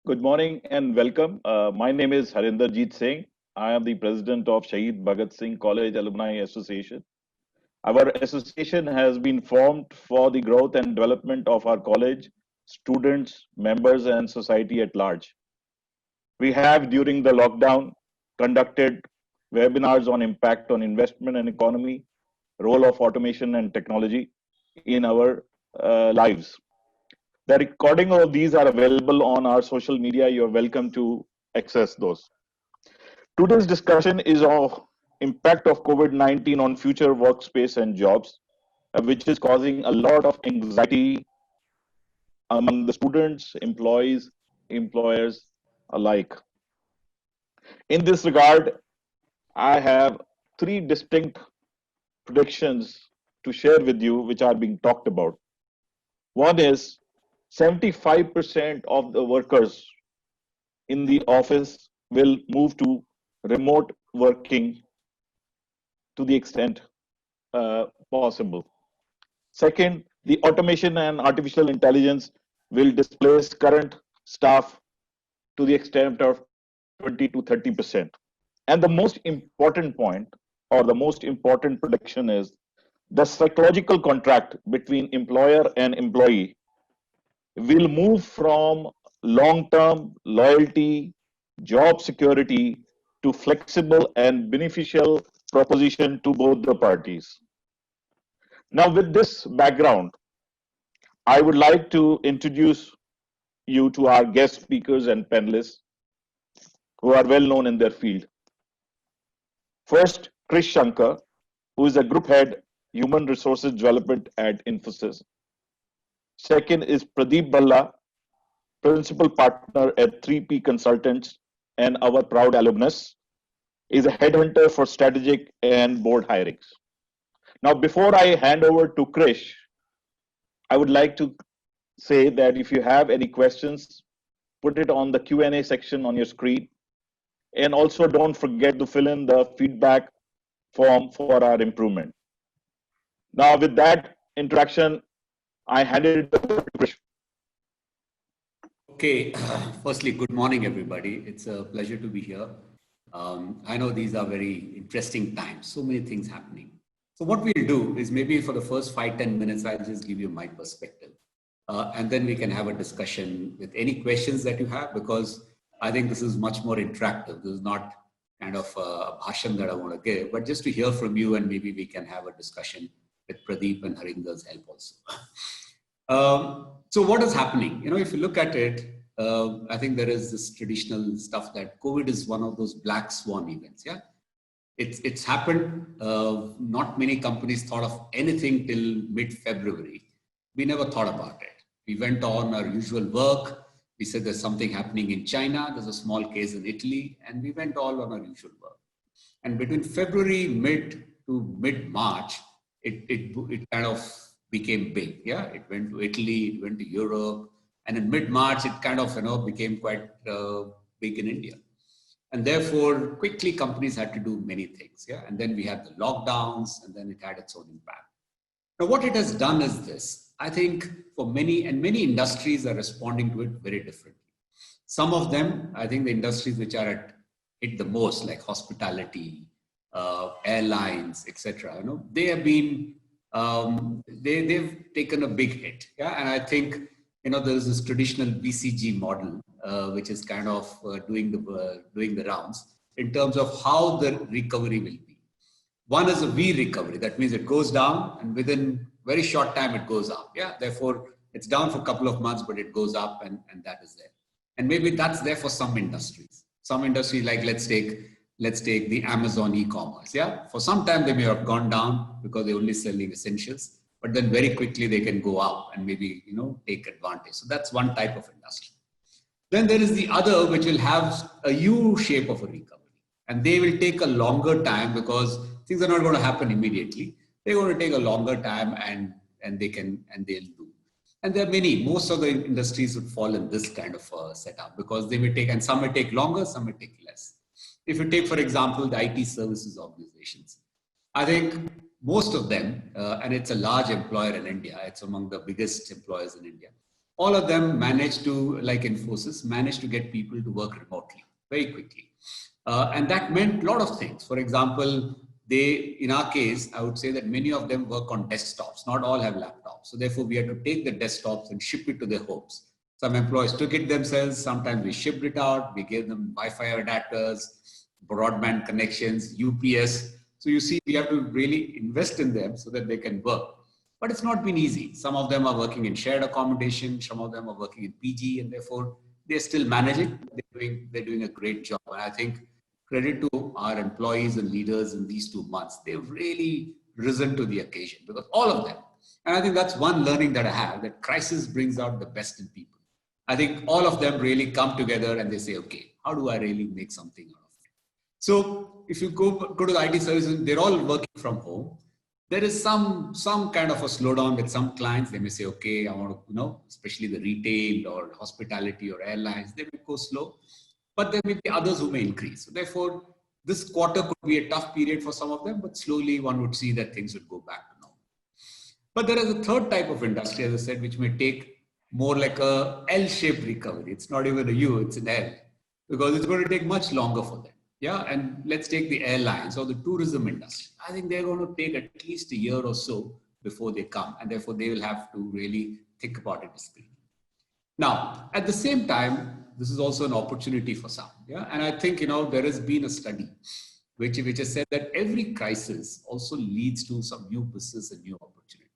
Good morning and welcome. My name is Harinderjit Singh. I am the president of Shaheed Bhagat Singh College Alumni Association. Our association has been formed for the growth and development of our college, students, members, and society at large. We have, during the lockdown, conducted webinars on impact on investment and economy, role of automation and technology in our lives. The recording of these are available on our social media. You're welcome to access those. Today's discussion is of impact of COVID-19 on future workspace and jobs, which is causing a lot of anxiety among the students, employees, employers alike. In this regard, I have three distinct predictions to share with you, which are being talked about. One is 75% of the workers in the office will move to remote working to the extent possible. Second, the automation and artificial intelligence will displace current staff to the extent of 20 to 30%. And the most important point, or the most important prediction, is the psychological contract between employer and employee will move from long-term loyalty, job security to flexible and beneficial proposition to both the parties. Now, with this background, I would like to introduce you to our guest speakers and panelists who are well known in their field. First, Krish Shankar, who is a group head, Human Resources Development at Infosys. Second is Pradeep Bhalla, principal partner at 3P Consultants and our proud alumnus, is a headhunter for strategic and board hirings. Now, before I hand over to Krish, I would like to say that if you have any questions, put it on the Q&A section on your screen. And also don't forget to fill in the feedback form for our improvement. Now, with that introduction, I hand it over to Krish. Okay, firstly, good morning, everybody. It's a pleasure to be here. I know these are very interesting times, so many things happening. So what we'll do is maybe for the first 5-10 minutes, I'll just give you my perspective. And then we can have a discussion with any questions that you have, because I think this is much more interactive. This is not kind of a bhashan that I want to give, but just to hear from you, and maybe we can have a discussion with Pradeep and Harinder's help also. So what is happening? You know, if you look at it, I think there is this traditional stuff that COVID is one of those black swan events. Yeah, it's happened. Not many companies thought of anything till mid-February. We never thought about it. We went on our usual work. We said there's something happening in China. There's a small case in Italy, and we went all on our usual work. And between February mid to mid-March, it kind of became big. Yeah, it went to Italy, it went to Europe, and in mid-March, it kind of became quite big in India. And therefore, quickly companies had to do many things. Yeah, and then we had the lockdowns, and then it had its own impact. Now, what it has done is this. I think for many industries are responding to it very differently. Some of them, I think the industries which are at it the most, like hospitality, airlines, etc. They have been they've taken a big hit. Yeah, and I think there's this traditional BCG model which is kind of doing the rounds in terms of how the recovery will be. One is a V recovery. That means it goes down and within very short time it goes up. Yeah, therefore it's down for a couple of months, but it goes up and that is there. And maybe that's there for some industries. Some industries, like let's take the Amazon e-commerce. Yeah, for some time they may have gone down because they're only selling essentials, but then very quickly they can go up and maybe take advantage. So that's one type of industry. Then there is the other which will have a U shape of a recovery, and they will take a longer time because things are not going to happen immediately. They're going to take a longer time and they'll do. And there are most of the industries would fall in this kind of setup because they may take, and some may take longer, some may take less. If you take, for example, the IT services organizations, I think most of them, and it's a large employer in India, it's among the biggest employers in India. all of them managed to, like Infosys, managed to get people to work remotely very quickly. And that meant a lot of things. For example, in our case, I would say that many of them work on desktops. Not all have laptops. So therefore, we had to take the desktops and ship it to their homes. Some employees took it themselves. Sometimes we shipped it out. We gave them Wi-Fi adapters, broadband connections, UPS. So you see, we have to really invest in them so that they can work. But it's not been easy. Some of them are working in shared accommodation. Some of them are working in PG, and therefore they're still managing. They're doing a great job. And I think credit to our employees and leaders in these 2 months. They've really risen to the occasion, because all of them. And I think that's one learning that I have, that crisis brings out the best in people. I think all of them really come together and they say, okay, how do I really make something out of it? So if you go to the IT services, they're all working from home. There is some kind of a slowdown with some clients. They may say, okay, I want to, especially the retail or hospitality or airlines, they may go slow, but there may be others who may increase. So therefore, this quarter could be a tough period for some of them, but slowly one would see that things would go back to normal. But there is a third type of industry, as I said, which may take more like a L-shaped recovery. It's not even a U, it's an L, because it's going to take much longer for them. Yeah, and let's take the airlines or the tourism industry. I think they're going to take at least a year or so before they come, and therefore they will have to really think about it discreetly. Now, at the same time, this is also an opportunity for some. Yeah, and I think there has been a study which has said that every crisis also leads to some new business and new opportunity.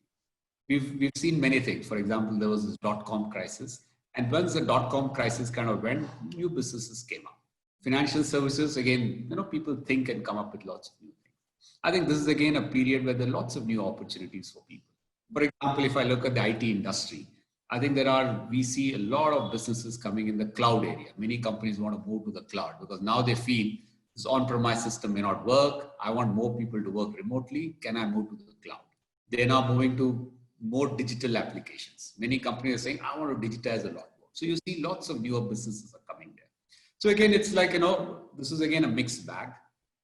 We've seen many things. For example, there was this dot-com crisis, and once the dot-com crisis kind of went, new businesses came up. Financial services, again, people think and come up with lots of new things. I think this is again a period where there are lots of new opportunities for people. For example, if I look at the IT industry, I think we see a lot of businesses coming in the cloud area. Many companies want to move to the cloud because now they feel this on-premise system may not work. I want more people to work remotely. Can I move to the cloud? They're now moving to more digital applications. Many companies are saying, I want to digitize a lot more. So you see lots of newer businesses are coming there. So again, it's like, this is again a mixed bag.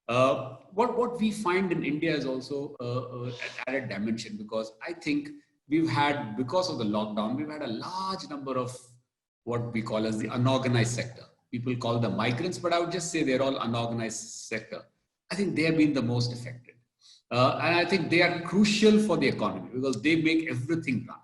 What we find in India is also an added dimension, because I think because of the lockdown, we've had a large number of what we call as the unorganized sector. People call them migrants, but I would just say they're all unorganized sector. I think they have been the most affected. And I think they are crucial for the economy because they make everything run.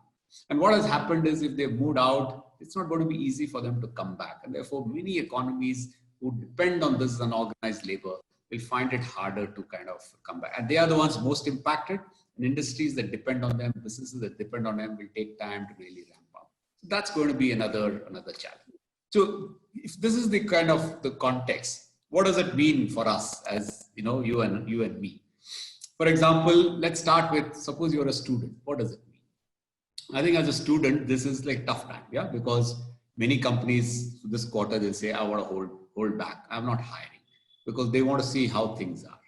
And what has happened is if they've moved out, it's not going to be easy for them to come back. And therefore, many economies who depend on this unorganized labor will find it harder to kind of come back. And they are the ones most impacted. And industries that depend on them, businesses that depend on them will take time to really ramp up. So that's going to be another challenge. So if this is the kind of the context, what does it mean for us as you and me? For example, let's start with, suppose you're a student. What does it mean? I think as a student, this is like tough time, yeah, because many companies this quarter, they'll say, I want to hold back. I'm not hiring because they want to see how things are.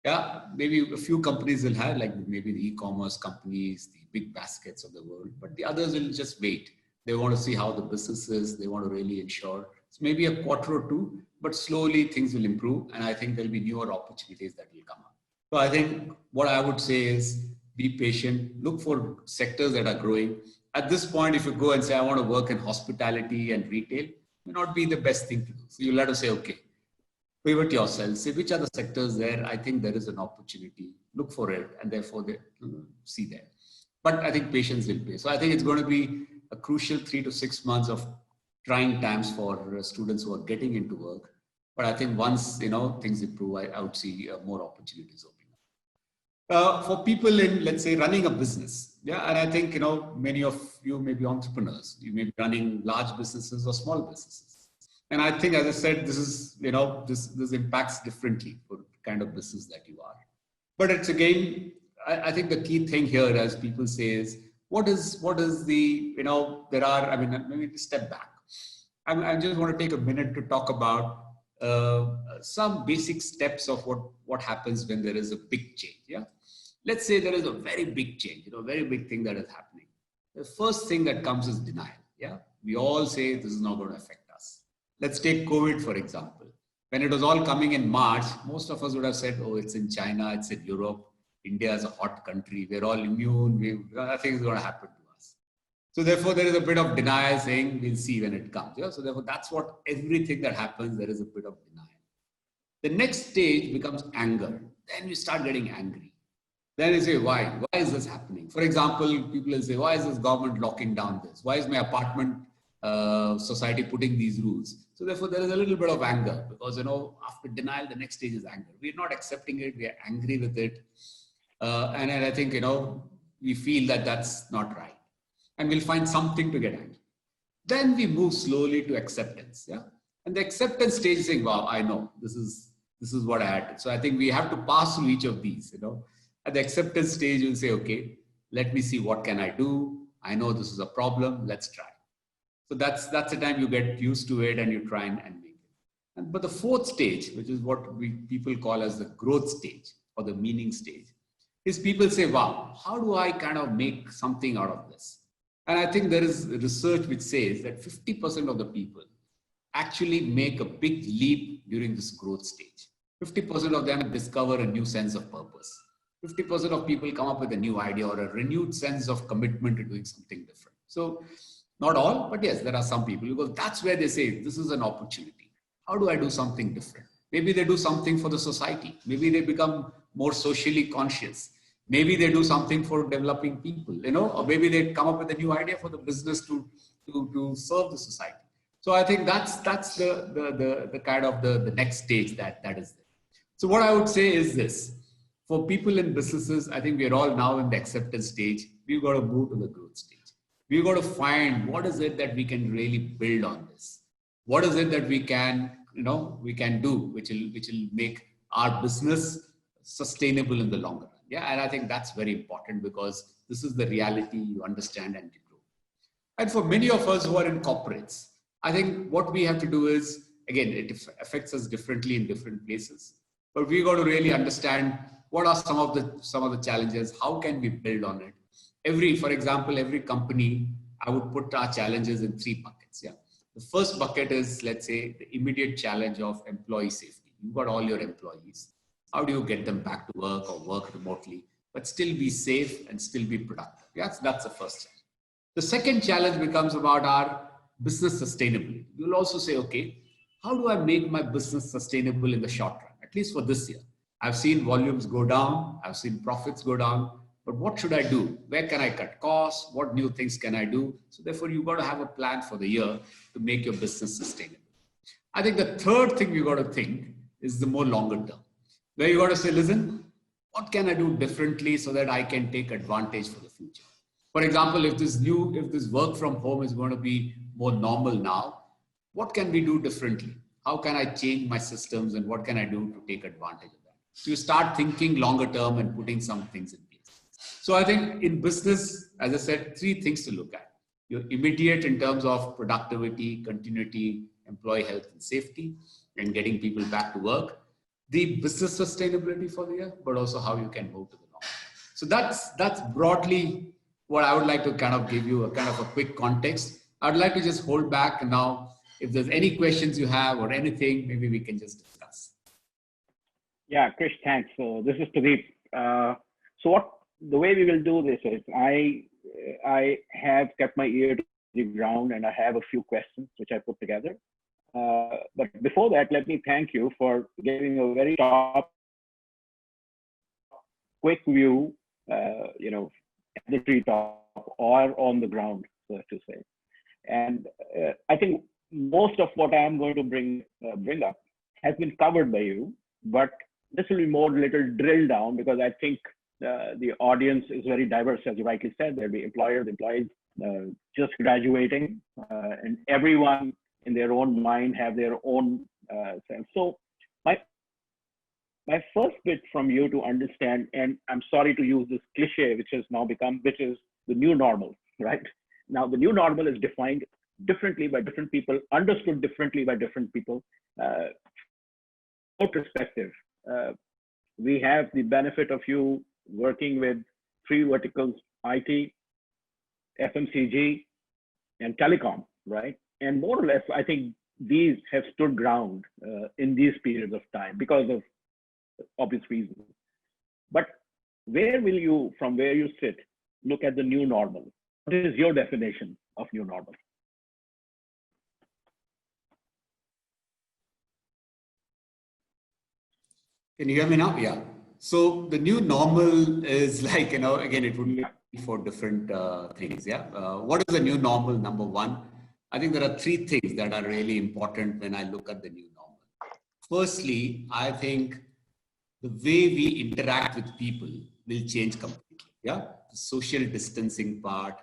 Yeah, maybe a few companies will have, like maybe the e-commerce companies, the big baskets of the world, but the others will just wait. They want to see how the business is. They want to really ensure. It's maybe a quarter or two, but slowly things will improve. And I think there'll be newer opportunities that will come up. So I think what I would say is be patient, look for sectors that are growing. At this point, if you go and say, I want to work in hospitality and retail, it may not be the best thing to do. So you'll have to say, okay, pivot yourself, say which are the sectors there I think there is an opportunity, look for it, and therefore see there. But I think patience will pay. So I think it's going to be a crucial 3 to 6 months of trying times for students who are getting into work. But I think once things improve, I would see more opportunities opening up. For people in, let's say, running a business, yeah, and I think many of you may be entrepreneurs. You may be running large businesses or small businesses. And I think, as I said, this is this impacts differently for the kind of business that you are. But it's again, I think the key thing here, as people say, is what is the there are. I mean, let me step back. I just want to take a minute to talk about some basic steps of what happens when there is a big change. Yeah, let's say there is a very big change, very big thing that is happening. The first thing that comes is denial. Yeah, we all say this is not going to affect us. Let's take COVID, for example. When it was all coming in March, most of us would have said, oh, it's in China, it's in Europe. India is a hot country. We're all immune. Nothing is going to happen to us. So therefore, there is a bit of denial saying we'll see when it comes. Yeah? So therefore, that's what everything that happens, there is a bit of denial. The next stage becomes anger. Then you start getting angry. Then you say, why? Why is this happening? For example, people will say, why is this government locking down this? Why is my apartment society putting these rules? So therefore, there is a little bit of anger because, after denial, the next stage is anger. We're not accepting it. We are angry with it. And I think, we feel that that's not right. And we'll find something to get angry. Then we move slowly to acceptance. Yeah. And the acceptance stage is saying, wow, I know this is what I had to. So I think we have to pass through each of these, At the acceptance stage, you'll say, okay, let me see what can I do. I know this is a problem. Let's try. So that's the time you get used to it and you try and make it. But the fourth stage, which is what people call as the growth stage or the meaning stage, is people say, wow, how do I kind of make something out of this? And I think there is research which says that 50% of the people actually make a big leap during this growth stage. 50% of them discover a new sense of purpose. 50% of people come up with a new idea or a renewed sense of commitment to doing something different. So not all, but yes, there are some people because that's where they say, this is an opportunity. How do I do something different? Maybe they do something for the society. Maybe they become more socially conscious. Maybe they do something for developing people, or maybe they come up with a new idea for the business to serve the society. So I think that's the kind of the next stage that is there. So what I would say is this. For people in businesses, I think we're all now in the acceptance stage. We've got to move to the growth stage. We've got to find what is it that we can really build on this. What is it that we can do, which will make our business sustainable in the longer run. Yeah, and I think that's very important because this is the reality you understand and you grow. And for many of us who are in corporates, I think what we have to do is, again, it affects us differently in different places, but we got to really understand what are some of the challenges, how can we build on it. For example, every company, I would put our challenges in 3 buckets. Yeah. The first bucket is, let's say, the immediate challenge of employee safety. You've got all your employees. How do you get them back to work or work remotely, but still be safe and still be productive? Yes, that's the first challenge. The second challenge becomes about our business sustainability. You'll also say, okay, how do I make my business sustainable in the short run, at least for this year? I've seen volumes go down. I've seen profits go down. But what should I do? Where can I cut costs? What new things can I do? So therefore, you've got to have a plan for the year to make your business sustainable. I think the third thing you've got to think is the more longer term, where you got to say, listen, what can I do differently so that I can take advantage for the future? For example, if this work from home is going to be more normal now, what can we do differently? How can I change my systems and what can I do to take advantage of that? So you start thinking longer term and putting some things in place. So I think in business, as I said, 3 things to look at. Your immediate in terms of productivity, continuity, employee health and safety, and getting people back to work. The business sustainability for the year, but also how you can move to the long term. So that's broadly what I would like to kind of give you a kind of a quick context. I'd like to just hold back now. If there's any questions you have or anything, maybe we can just discuss. Yeah, Krish, thanks. So this is Pradeep. The way we will do this is I have kept my ear to the ground and I have a few questions which I put together. But before that, let me thank you for giving a very quick view, at the treetop or on the ground, so to say. And I think most of what I am going to bring up has been covered by you, but this will be more little drilled down because I think the audience is very diverse, as you rightly said. There'll be employers, employees just graduating, and everyone in their own mind have their own sense. So my first bit from you to understand, and I'm sorry to use this cliche, which is the new normal, right? Now, the new normal is defined differently by different people, understood differently by different people. From perspective, we have the benefit of you working with 3 verticals: IT, FMCG, and telecom, right? And more or less, I think these have stood ground in these periods of time because of obvious reasons. But where will you, from where you sit, look at the new normal? is your definition of new normal? Can you hear me now? Yeah. So the new normal is like, again, it would be for different things. Yeah. What is the new normal? Number one, I think there are three things that are really important when I look at the new normal. Firstly, I think the way we interact with people will change completely. Yeah. The social distancing part,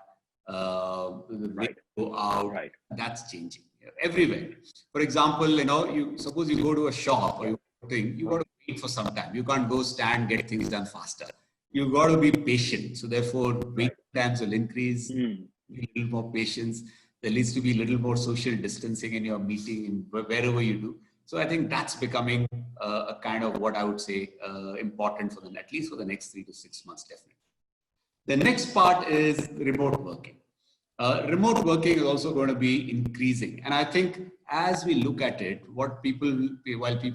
the way you go out, that's changing everywhere. For example, you suppose you go to a shop or you got to wait for some time. You can't go stand, get things done faster. You got to be patient. So therefore, wait times will increase. A little more patience. There needs to be a little more social distancing in your meeting, wherever you do. So I think that's becoming a kind of what I would say important for at least for the next 3 to 6 months, definitely. The next part is remote working. Remote working is also going to be increasing. And I think as we look at it, while people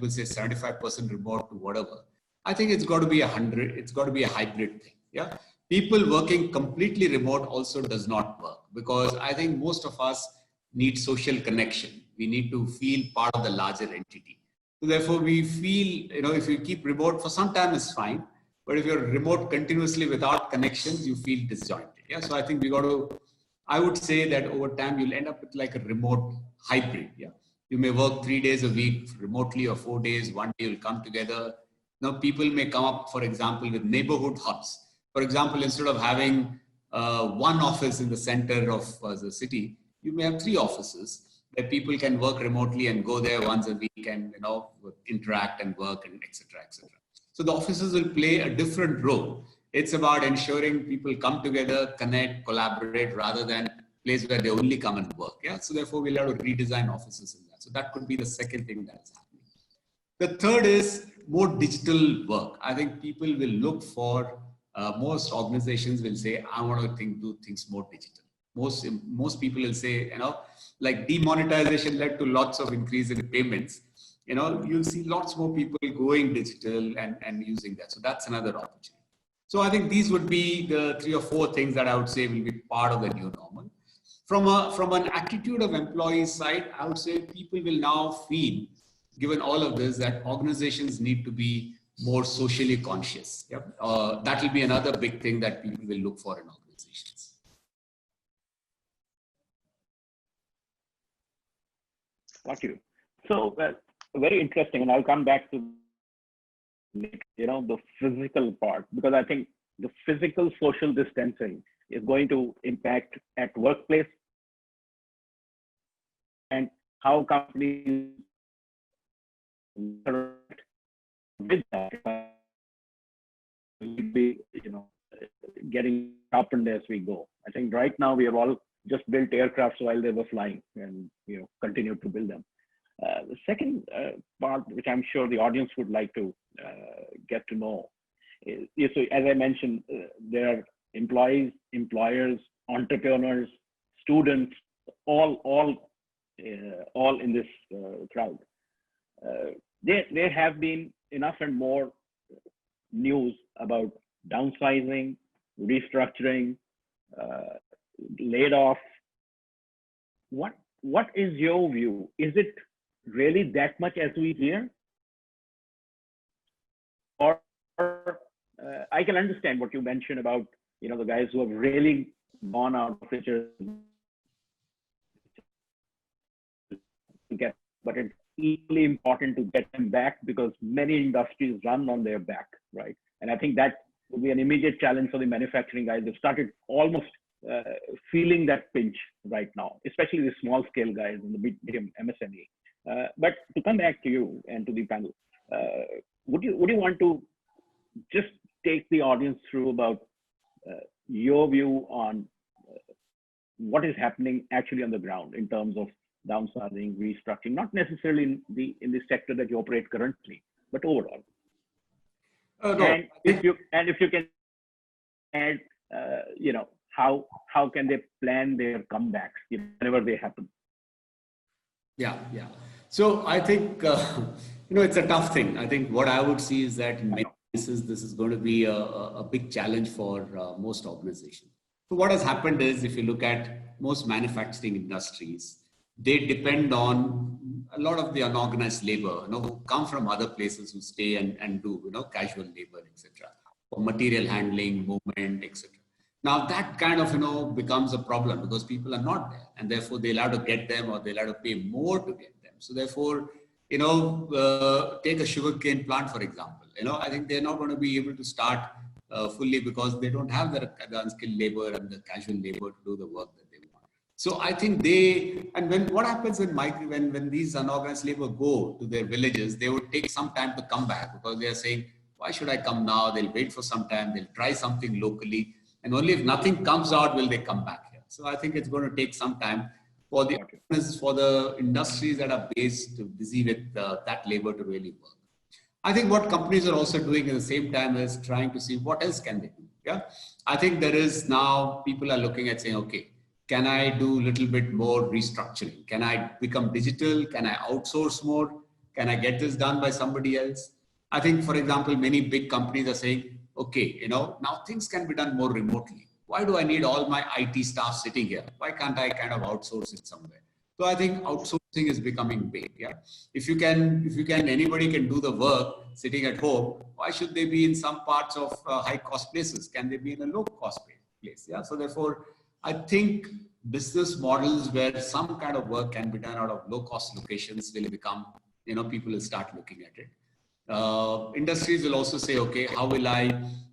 say 75% remote to whatever, I think it's got to be 100, it's got to be a hybrid thing. Yeah. People working completely remote also does not work, because I think most of us need social connection. We need to feel part of the larger entity. So therefore we feel, if you keep remote for some time, it's fine. But if you're remote continuously without connections, you feel disjointed. Yeah. So I think I would say that over time, you'll end up with like a remote hybrid. Yeah. You may work 3 days a week remotely or 4 days, one day you'll come together. Now people may come up, for example, with neighborhood hubs. For example, instead of having one office in the center of the city, you may have 3 offices where people can work remotely and go there once a week and, interact and work and et cetera, et cetera. So the offices will play a different role. It's about ensuring people come together, connect, collaborate, rather than place where they only come and work. Yeah. So therefore, we'll have to redesign offices in that. So that could be the second thing that is happening. The third is more digital work. I think people will look for, most organizations will say, I want to do things more digital. Most people will say, like demonetization led to lots of increase in payments. You'll see lots more people going digital and using that. So that's another opportunity. So I think these would be the 3 or 4 things that I would say will be part of the new normal. From an attitude of employees side, I would say people will now feel, given all of this, that organizations need to be more socially conscious. Yep. That will be another big thing that people will look for in organizations. Got you. So very interesting, and I'll come back to the physical part, because I think the physical social distancing is going to impact at workplace, and how companies with that will be getting sharpened as we go. I think right now we have all just built aircrafts while they were flying, and continue to build them. The second part, which I'm sure the audience would like to get to know, is so as I mentioned, there are employees, employers, entrepreneurs, students, all in this crowd. There have been enough and more news about downsizing, restructuring, laid off. What is your view? Is it really that much as we hear? Or I can understand what you mentioned about the guys who have really gone out of pictures to get, but it's equally important to get them back, because many industries run on their back, right? And I think that will be an immediate challenge for the manufacturing guys. They've started almost feeling that pinch right now, especially the small scale guys and the medium MSME. But to come back to you and to the panel, would you want to just take the audience through about your view on what is happening actually on the ground in terms of downsizing, restructuring, not necessarily in the sector that you operate currently, but overall. No. And if you can add, how can they plan their comebacks whenever they happen? Yeah. So I think it's a tough thing. I think what I would see is that in many cases this is going to be a big challenge for most organizations. So what has happened is, if you look at most manufacturing industries, they depend on a lot of the unorganized labor, who come from other places, who stay and do, casual labor, etc., for material handling, movement, etc. Now that kind of, becomes a problem because people are not there, and therefore they'll have to get them, or they'll have to pay more to get them. So therefore, take a sugarcane plant, for example. I think they're not going to be able to start fully because they don't have the unskilled labor and the casual labor to do the work that they want. So I think what happens when these unorganized labor go to their villages, they would take some time to come back because they are saying, why should I come now? They'll wait for some time, they'll try something locally, and only if nothing comes out will they come back here. So I think it's going to take some time for the industries that are busy with that labor to really work. I think what companies are also doing at the same time is trying to see what else can they do. Yeah, I think there is now people are looking at saying, okay, can I do a little bit more restructuring? Can I become digital? Can I outsource more? Can I get this done by somebody else? I think, for example, many big companies are saying, okay, now things can be done more remotely. Why do I need all my IT staff sitting here? Why can't I kind of outsource it somewhere? So I think outsourcing is becoming big. Yeah. If anybody can do the work sitting at home, why should they be in some parts of high cost places? Can they be in a low cost place? Yeah. So therefore, I think business models where some kind of work can be done out of low cost locations will become, people will start looking at it. Industries will also say, okay,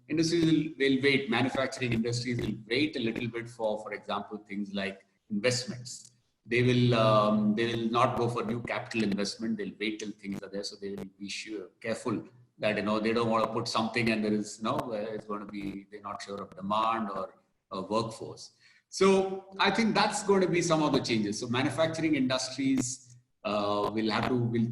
industries will wait, manufacturing industries will wait a little bit for example, things like investments. They will not go for new capital investment. They'll wait till things are there. So they will be careful that, they don't want to put something and there is, it's going to be, they're not sure of demand or workforce. So I think that's going to be some of the changes. So manufacturing industries will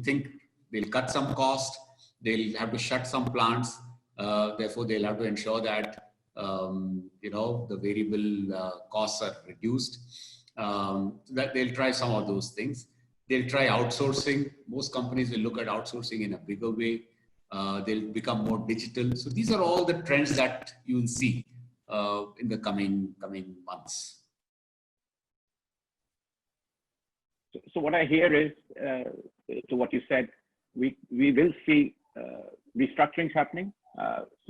think they'll cut some cost. They'll have to shut some plants. Therefore, they'll have to ensure that, the variable costs are reduced. That they'll try some of those things. They'll try outsourcing. Most companies will look at outsourcing in a bigger way. They'll become more digital. So these are all the trends that you will see in the coming months. So what I hear is, to what you said, we will see restructurings happening.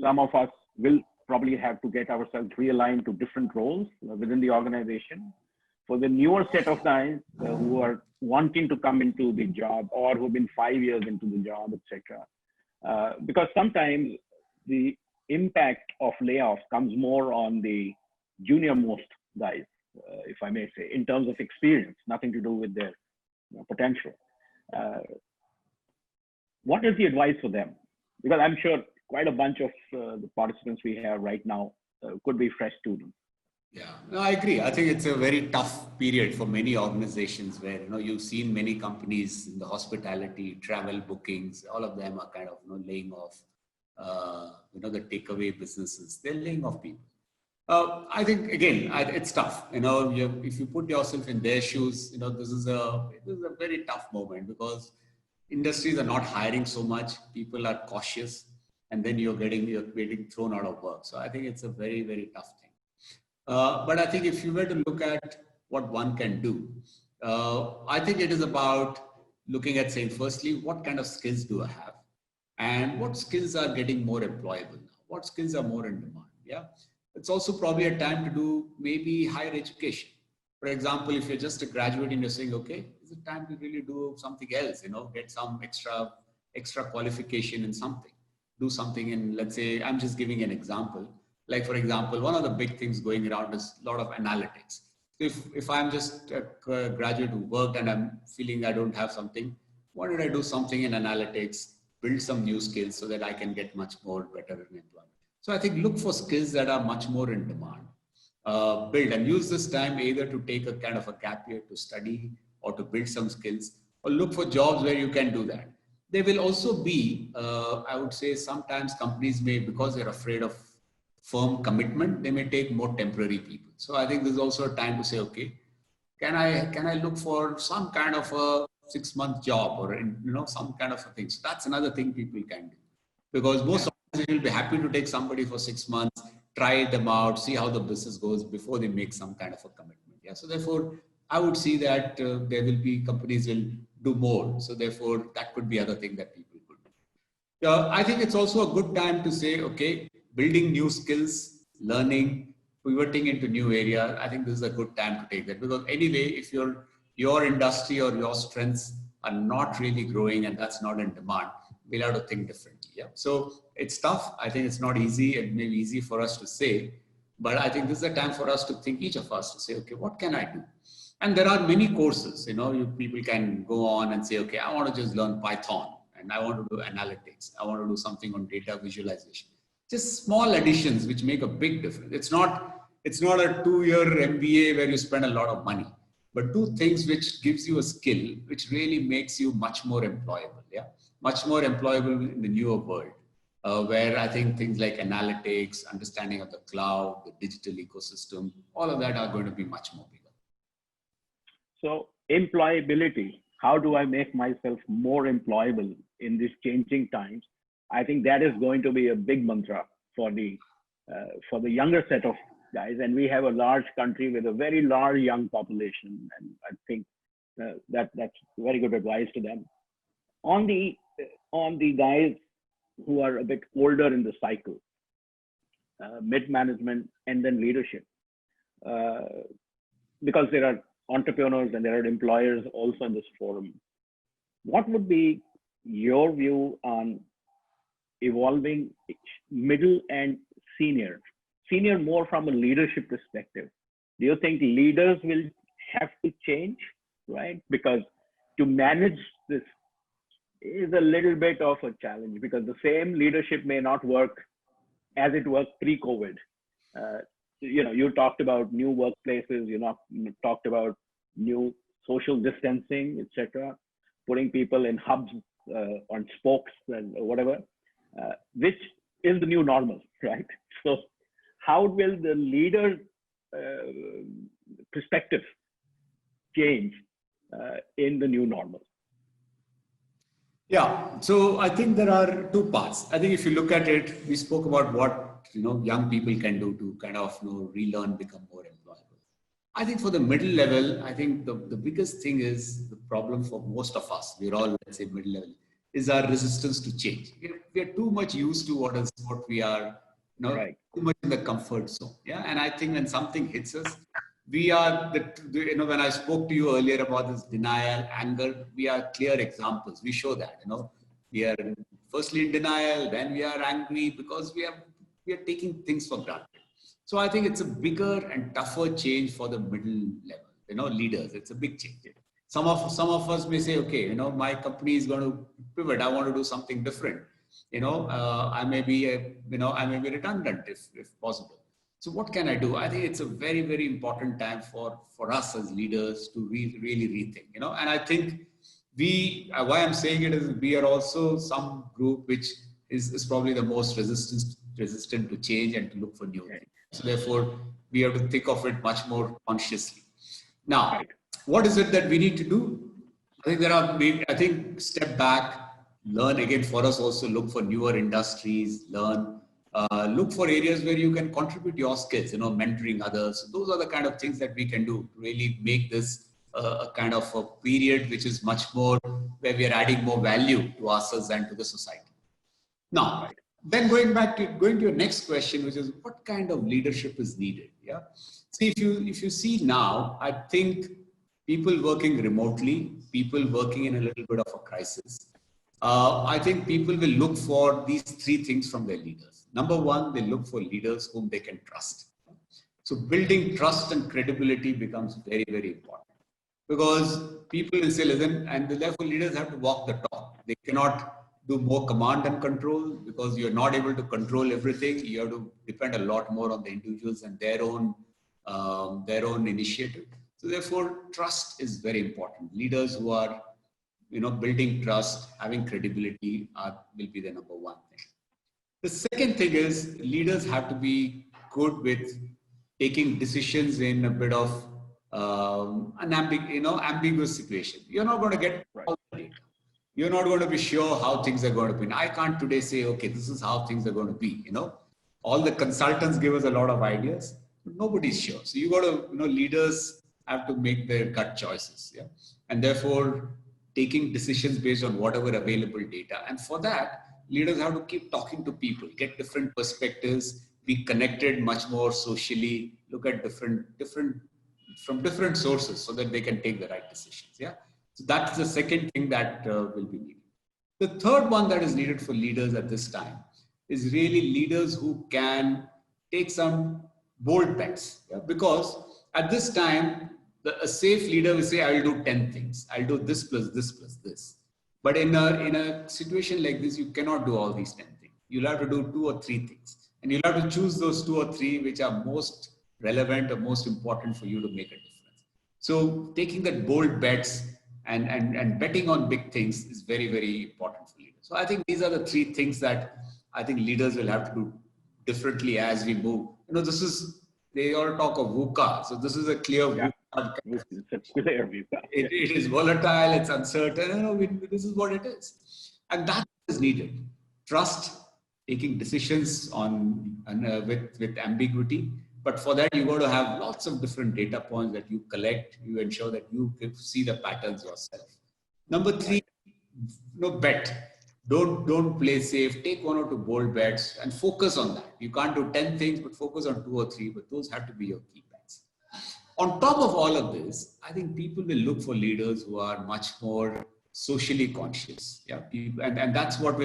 Some of us will probably have to get ourselves realigned to different roles within the organization. For the newer set of guys who are wanting to come into the job or who've been 5 years into the job, etc. Because sometimes the impact of layoffs comes more on the junior most guys, if I may say, in terms of experience, nothing to do with their potential. What is the advice for them? Because I'm sure quite a bunch of the participants we have right now could be fresh students. Yeah, no, I agree. I think it's a very tough period for many organizations where, you've seen many companies in the hospitality, travel bookings, all of them are kind of, laying off, the takeaway businesses, they're laying off people. I think, again, it's tough. If you put yourself in their shoes, this is a very tough moment because industries are not hiring so much. People are cautious, and then you're getting thrown out of work. So I think it's a very, very tough thing. But I think if you were to look at what one can do, I think it is about looking at saying, firstly, what kind of skills do I have? And what skills are getting more employable now? What skills are more in demand? Yeah. It's also probably a time to do maybe higher education. For example, if you're just a graduate and you're saying, okay, it's a time to really do something else, get some extra qualification in something. Do something in, let's say, I'm just giving an example. Like, for example, one of the big things going around is a lot of analytics. If I'm just a graduate who worked and I'm feeling I don't have something, why don't I do something in analytics, build some new skills so that I can get much more better in employment? So I think look for skills that are much more in demand. Build and use this time either to take a kind of a gap year to study or to build some skills, or look for jobs where you can do that. There will also be, I would say, sometimes companies may, because they're afraid of firm commitment, they may take more temporary people. So I think there's also a time to say, okay, can I look for some kind of a 6-month job or some kind of a thing. So that's another thing people can do, because most organizations will be happy to take somebody for 6 months, try them out, see how the business goes before they make some kind of a commitment. Yeah. So therefore, I would see that there will be companies will do more. So therefore, that could be other thing that people could do. I think it's also a good time to say, okay, building new skills, learning, pivoting into new areas. I think this is a good time to take that, because anyway, if your industry or your strengths are not really growing and that's not in demand, we'll have to think differently. Yeah. So it's tough. I think it's not easy. It may be easy for us to say, but I think this is a time for us to think, each of us, to say, okay, what can I do? And there are many courses, people can go on and say, okay, I want to just learn Python and I want to do analytics. I want to do something on data visualization. Just small additions which make a big difference. It's not a 2-year MBA where you spend a lot of money, but do things which gives you a skill, which really makes you much more employable. Yeah. Much more employable in the newer world, where I think things like analytics, understanding of the cloud, the digital ecosystem, all of that are going to be much more bigger. So employability, how do I make myself more employable in these changing times? I think that is going to be a big mantra for the younger set of guys. And we have a large country with a very large young population. And I think that's very good advice to them. On the guys who are a bit older in the cycle, mid-management and then leadership, because there are entrepreneurs and there are employers also in this forum. What would be your view on evolving middle and senior more from a leadership perspective? Do you think leaders will have to change, right? Because to manage this is a little bit of a challenge, because the same leadership may not work as it was pre-COVID. You talked about new workplaces, you talked about new social distancing, etc., putting people in hubs on spokes and whatever, which is the new normal, right? So how will the leader perspective change in the new normal? Yeah, so I think there are two parts. I think if you look at it, we spoke about what young people can do to kind of relearn, become more employable. I think for the middle level, I think the biggest thing is the problem for most of us. We're all, let's say, middle level, is our resistance to change. We are too much used to what we are, right, too much in the comfort zone. Yeah, and I think when something hits us, we are when I spoke to you earlier about this denial, anger, we are clear examples. We show that, we are firstly in denial, then we are angry because we are taking things for granted. So I think it's a bigger and tougher change for the middle level, leaders. It's a big change. Some of us may say, okay, my company is going to pivot. I want to do something different. I may be redundant if possible. So what can I do? I think it's a very, very important time for us as leaders to really rethink, and I think why I'm saying it is we are also some group which is probably the most resistant to change and to look for new things. So therefore, we have to think of it much more consciously. Now, what is it that we need to do? I think step back, learn again. For us also, look for newer industries, look for areas where you can contribute your skills, mentoring others. Those are the kind of things that we can do to really make this a kind of a period which is much more where we are adding more value to ourselves and to the society. Now, then going to your next question, which is what kind of leadership is needed? Yeah. See, if you see now, I think people working remotely, people working in a little bit of a crisis, I think people will look for these three things from their leaders. Number one, they look for leaders whom they can trust. So building trust and credibility becomes very, very important, because people will say, listen, and therefore leaders have to walk the talk. They cannot do more command and control, because you're not able to control everything. You have to depend a lot more on the individuals and their own initiative. So therefore, trust is very important. Leaders who are building trust, having credibility will be the number one thing. The second thing is leaders have to be good with taking decisions in a bit of an ambiguous situation. You're not going to get all the data. You're not going to be sure how things are going to be. I can't today say, okay, this is how things are going to be, All the consultants give us a lot of ideas, but nobody's sure. So you got to, leaders have to make their gut choices. Yeah. And therefore, taking decisions based on whatever available data. And for that, leaders have to keep talking to people, get different perspectives, be connected much more socially, look at from different sources so that they can take the right decisions. Yeah. So that's the second thing that will be needed. The third one that is needed for leaders at this time is really leaders who can take some bold bets. Yeah? Because at this time, a safe leader will say, I'll do 10 things. I'll do this plus this plus this. But in a situation like this, you cannot do all these 10 things. You'll have to do 2 or 3 things. And you'll have to choose those 2 or 3 which are most relevant or most important for you to make a difference. So taking that bold bets and betting on big things is very, very important for leaders. So I think these are the 3 things that I think leaders will have to do differently as we move. They all talk of VUCA. So this is a clear VUCA. It's a clear VUCA. It is volatile, it's uncertain. This is what it is. And that is needed. Trust, taking decisions with ambiguity. But for that, you got to have lots of different data points that you collect. You ensure that you can see the patterns yourself. Number 3, bet. Don't play safe. Take 1 or 2 bold bets and focus on that. You can't do 10 things, but focus on 2 or 3. But those have to be your key bets. On top of all of this, I think people will look for leaders who are much more socially conscious. Yeah, and that's what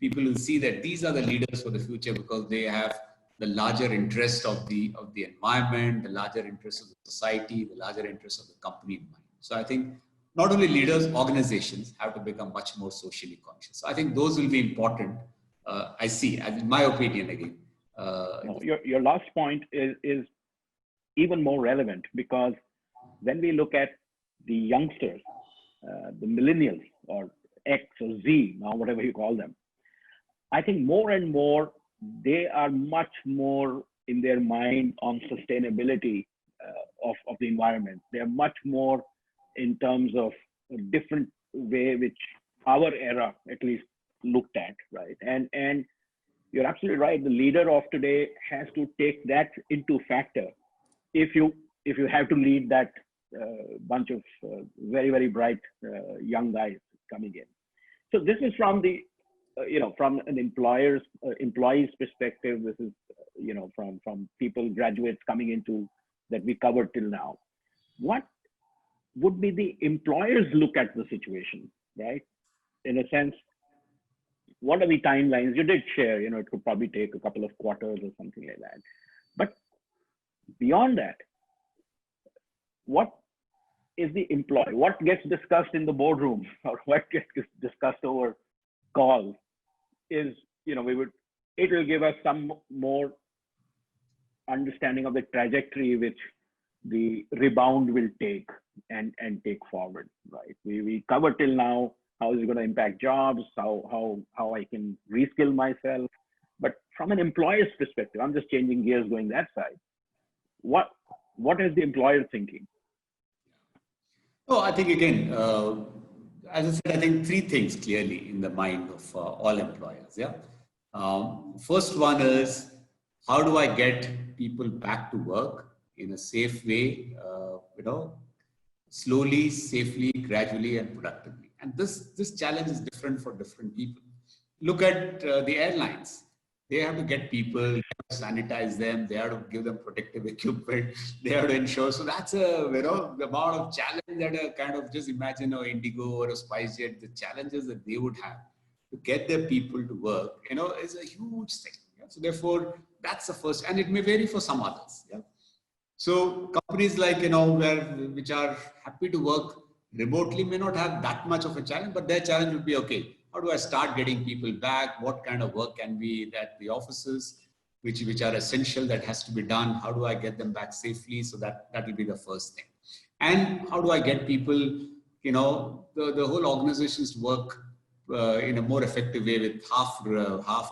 people will see that these are the leaders for the future because they have the larger interest of the environment, the larger interest of the society, the larger interest of the company in mind. So I think not only leaders, organizations have to become much more socially conscious. So I think those will be important. I see, as in my opinion again. Your last point is even more relevant because when we look at the youngsters, the millennials or X or Z, now whatever you call them, I think more and more they are much more in their mind on sustainability of the environment. They are much more in terms of a different way which our era at least looked at, right? And you're absolutely right. The leader of today has to take that into factor. If you have to lead that bunch of very, very bright young guys coming in. So this is from the from an employee's perspective. This is from people, graduates coming into that we covered till now. What would be the employer's look at the situation, right? In a sense, what are the timelines? You did share, it could probably take a couple of quarters or something like that. But beyond that, what is the employee? What gets discussed in the boardroom or what gets discussed over calls is, it will give us some more understanding of the trajectory which the rebound will take and take forward, right? We covered till now, how is it going to impact jobs, how I can reskill myself. But from an employer's perspective, I'm just changing gears going that side. What is the employer thinking? Oh, I think again, as I said, I think 3 things clearly in the mind of all employers. Yeah. First one is, how do I get people back to work in a safe way, slowly, safely, gradually, and productively. And this challenge is different for different people. Look at the airlines. They have to get people, they have to sanitize them, they have to give them protective equipment, they have to ensure. So that's the amount of challenge that kind of just imagine Indigo or a SpiceJet, the challenges that they would have to get their people to work, is a huge thing. Yeah? So therefore, that's the first, and it may vary for some others. Yeah. So companies like, which are happy to work remotely may not have that much of a challenge, but their challenge would be, okay, how do I start getting people back? What kind of work can be at the offices, which are essential that has to be done? How do I get them back safely? So that will be the first thing. And how do I get people, the whole organizations to work in a more effective way with half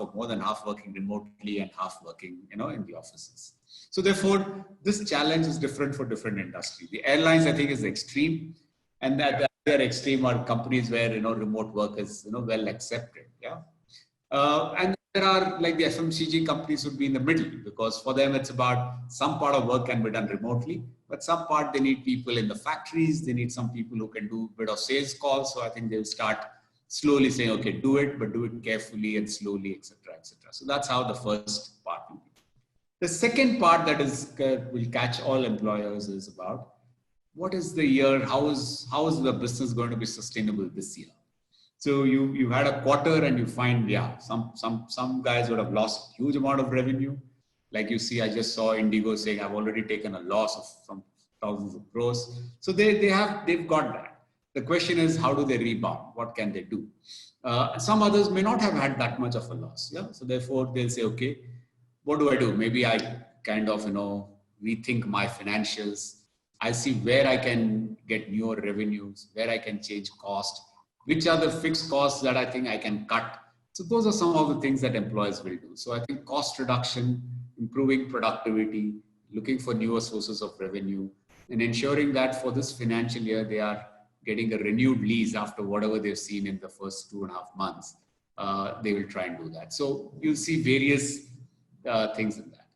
or more than half working remotely and half working, in the offices. So therefore, this challenge is different for different industries. The airlines, I think, is the extreme. And that the other extreme are companies where, remote work is, well accepted. Yeah. And there are like the FMCG companies would be in the middle, because for them it's about some part of work can be done remotely, but some part they need people in the factories. They need some people who can do a bit of sales calls. So I think they'll start slowly saying, okay, do it, but do it carefully and slowly, etc., etc. So that's how the first part will be. The second part that is will catch all employers is about what is the year, how is the business going to be sustainable this year? So you had a quarter and you find, yeah, some guys would have lost huge amount of revenue. Like you see, I just saw Indigo saying, I've already taken a loss of some thousands of crores. So they've got that. The question is, how do they rebound? What can they do? Some others may not have had that much of a loss. Yeah. So therefore they'll say, okay, what do I do? Maybe I kind of, rethink my financials. I see where I can get newer revenues, where I can change cost, which are the fixed costs that I think I can cut. So those are some of the things that employers will do. So I think cost reduction, improving productivity, looking for newer sources of revenue, and ensuring that for this financial year, they are getting a renewed lease after whatever they've seen in the first 2.5 months. They will try and do that. So you'll see various things in that.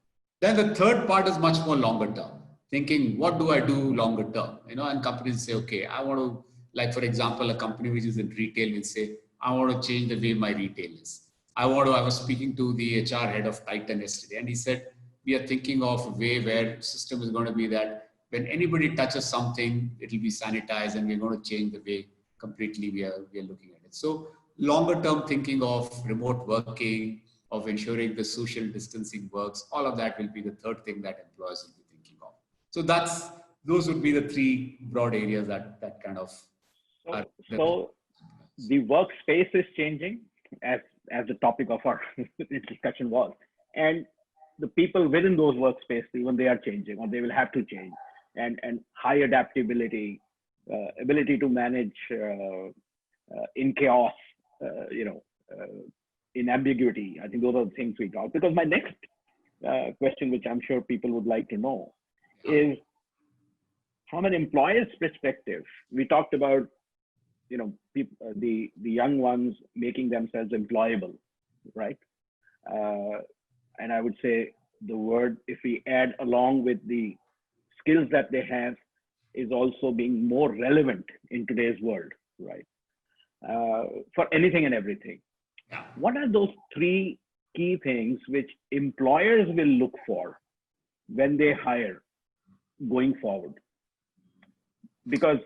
Then the third part is much more longer term, thinking, what do I do longer term? And companies say, okay, I want to, like for example, a company which is in retail will say, I want to change the way my retail is. I was speaking to the HR head of Titan yesterday, and he said, we are thinking of a way where system is going to be that when anybody touches something, it will be sanitized, and we're going to change the way completely we are looking at it. So longer term thinking of remote working, of ensuring the social distancing works, all of that will be the third thing that employers will be thinking of. So those would be the three broad areas that kind of. So the workspace is changing as the topic of our discussion was, and the people within those workspaces, even they are changing, or they will have to change, and high adaptability, ability to manage in chaos, in ambiguity. I think those are the things we talk. Because my next question, which I'm sure people would like to know, is from an employer's perspective. We talked about people, the young ones making themselves employable, right? And I would say the word, if we add along with the skills that they have, is also being more relevant in today's world, right? For anything and everything. Yeah. What are those three key things which employers will look for when they hire going forward? Because,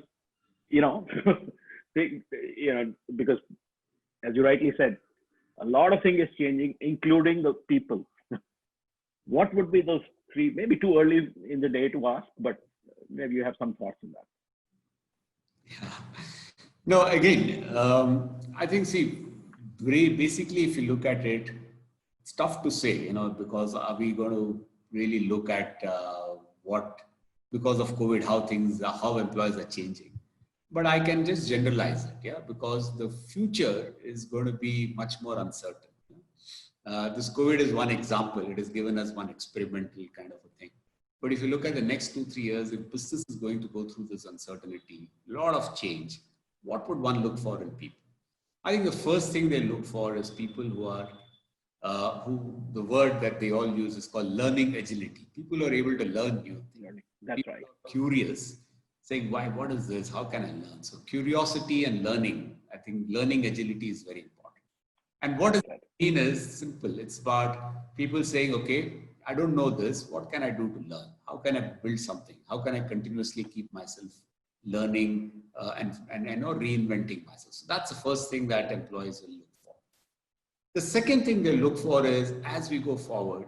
because as you rightly said, a lot of things is changing, including the people. What would be those three? Maybe too early in the day to ask, but maybe you have some thoughts on that. Yeah. No, again, I think, basically, if you look at it, it's tough to say, because are we going to really look at because of COVID, how employees are changing. But I can just generalize it, yeah, because the future is going to be much more uncertain. This COVID is one example. It has given us one experimental kind of a thing. But if you look at the next 2-3 years, if business is going to go through this uncertainty, a lot of change, what would one look for in people? I think the first thing they look for is people who are, who the word that they all use is called learning agility. People who are able to learn new things. That's people right. Are curious, saying, why, what is this? How can I learn? So curiosity and learning, I think learning agility is very important. And what does it mean is simple. It's about people saying, okay, I don't know this. What can I do to learn? How can I build something? How can I continuously keep myself learning and reinventing myself? So that's the first thing that employees will look for. The second thing they look for is, as we go forward,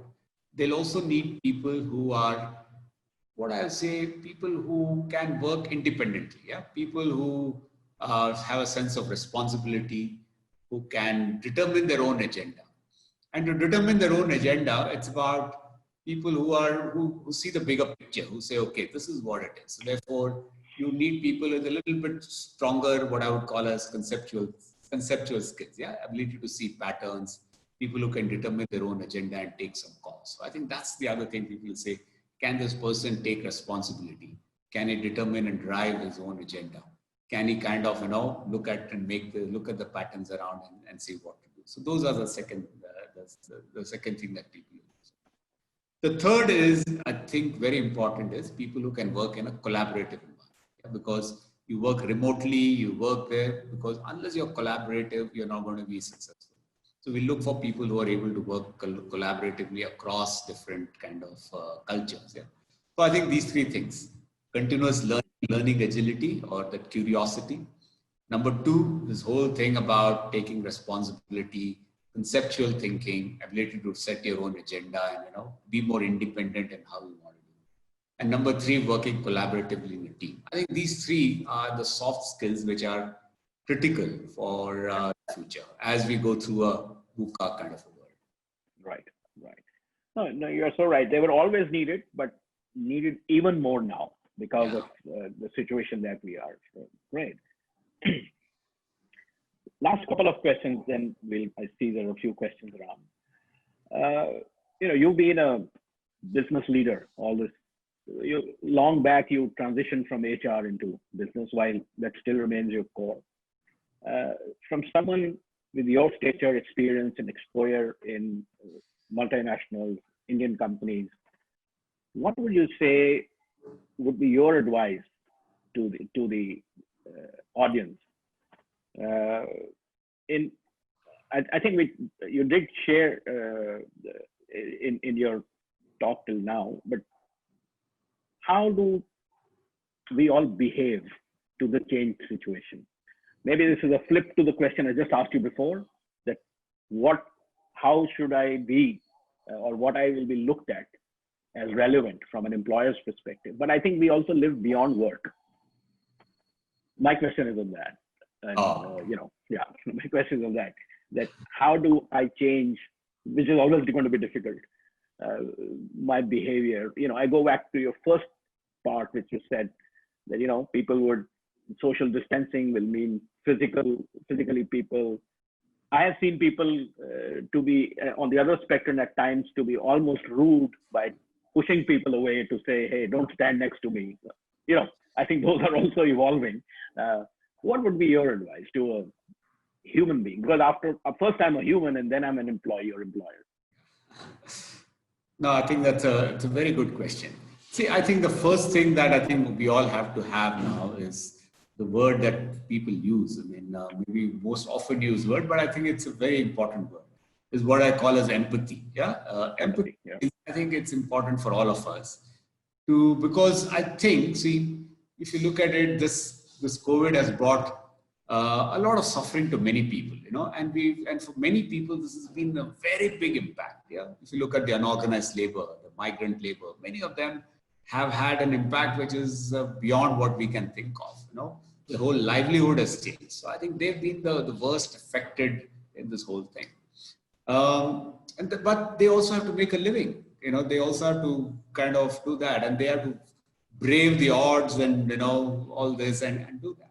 they'll also need people who are, what I say, people who can work independently. Yeah, people who have a sense of responsibility, who can determine their own agenda. And to determine their own agenda, it's about people who see the bigger picture, who say, okay, this is what it is. So therefore, you need people with a little bit stronger, what I would call as conceptual skills, yeah, ability to see patterns, people who can determine their own agenda and take some calls. So I think that's the other thing people say, can this person take responsibility? Can he determine and drive his own agenda? Can he kind of, look at the patterns around and see what to do? So those are the second, the second thing that people use. The third is, I think, very important is people who can work in a collaborative environment, because you work remotely, you work there, because unless you're collaborative, you're not going to be successful. So we look for people who are able to work collaboratively across different kind of cultures. Yeah. So I think these three things: continuous learning agility, or that curiosity. Number two, this whole thing about taking responsibility, conceptual thinking, ability to set your own agenda, and be more independent in how you want to do it. And number three, working collaboratively in a team. I think these three are the soft skills which are critical for the future as we go through a VUCA kind of a world. Right. No, you're so right. They were always needed, but needed even more now because of the situation that we are. So, great. Last couple of questions, then I see there are a few questions around. You've been a business leader all this. Long back, you transitioned from HR into business, while that still remains your core. From someone with your stature, experience, and exposure in multinational Indian companies, what would you say would be your advice to the audience? I think you did share in your talk till now, but how do we all behave to the changed situation? Maybe this is a flip to the question I just asked you before, that how should I be, or what I will be looked at as relevant from an employer's perspective. But I think we also live beyond work. My question is on that. And, my question is on that how do I change, which is always going to be difficult, my behavior. I go back to your first part, which you said that, people would, social distancing will mean physically people. I have seen people to be on the other spectrum at times, to be almost rude by pushing people away, to say, hey, don't stand next to me. I think those are also evolving. What would be your advice to a human being? Because first I'm a human, and then I'm an employee or employer. No, I think it's a very good question. See, I think the first thing that I think we all have to have now is the word that people use. I mean, maybe most often used word, but I think it's a very important word, is what I call as empathy. Yeah, empathy. Yeah. I think it's important for all of us because I think, see, if you look at it, this COVID has brought a lot of suffering to many people, and for many people, this has been a very big impact. Yeah, if you look at the unorganized labor, the migrant labor, many of them have had an impact which is beyond what we can think of. The whole livelihood has changed. So I think they've been the worst affected in this whole thing. But they also have to make a living. They also have to kind of do that, and they have to brave the odds and all this and do that.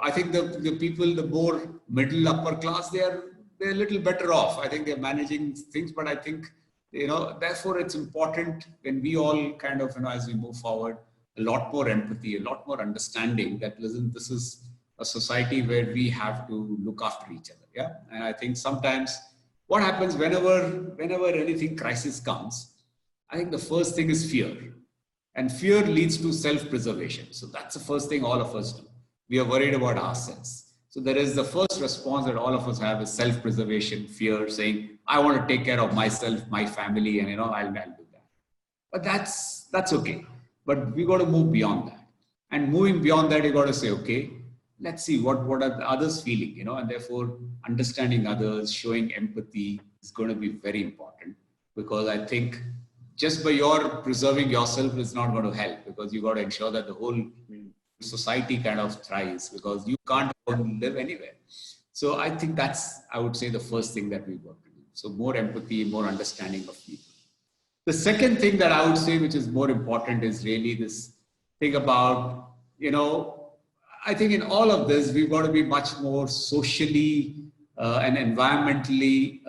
I think the people, the more middle upper class, they're a little better off. I think they're managing things, but I think therefore it's important when we all kind of as we move forward, a lot more empathy, a lot more understanding that, listen, this is a society where we have to look after each other. Yeah, and I think sometimes what happens whenever anything crisis comes, I think the first thing is fear. And fear leads to self-preservation. So that's the first thing all of us do. We are worried about ourselves. So there is the first response that all of us have is self-preservation, fear, saying, I want to take care of myself, my family, and I'll do that. But that's okay. But we got to move beyond that. And moving beyond that, you got to say, okay, let's see what are the others feeling, and therefore understanding others, showing empathy is going to be very important, because I think just by your preserving yourself is not going to help, because you got to ensure that the whole society kind of thrives, because you can't live anywhere. So I think I would say the first thing that we work to do. So more empathy, more understanding of people. The second thing that I would say, which is more important, is really this thing about, I think in all of this, we've got to be much more socially and environmentally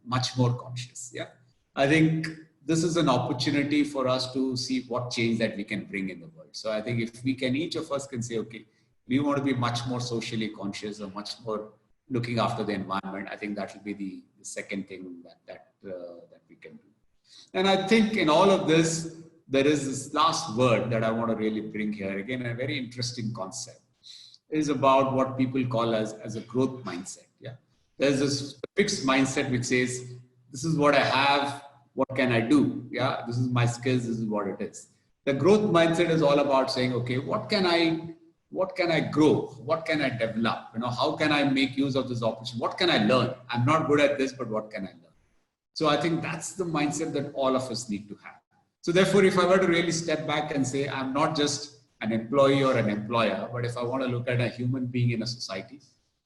much more conscious. Yeah, I think this is an opportunity for us to see what change that we can bring in the world. So I think if we can, each of us can say, okay, we want to be much more socially conscious or much more looking after the environment. I think that will be the second thing that we can do. And I think in all of this, there is this last word that I want to really bring here. Again, a very interesting concept is about what people call as a growth mindset. Yeah, there's this fixed mindset which says, this is what I have, what can I do? Yeah, this is my skills, this is what it is. The growth mindset is all about saying, okay, what can I grow? What can I develop? How can I make use of this opportunity? What can I learn? I'm not good at this, but what can I learn? So I think that's the mindset that all of us need to have. So therefore, if I were to really step back and say, I'm not just an employee or an employer, but if I want to look at a human being in a society,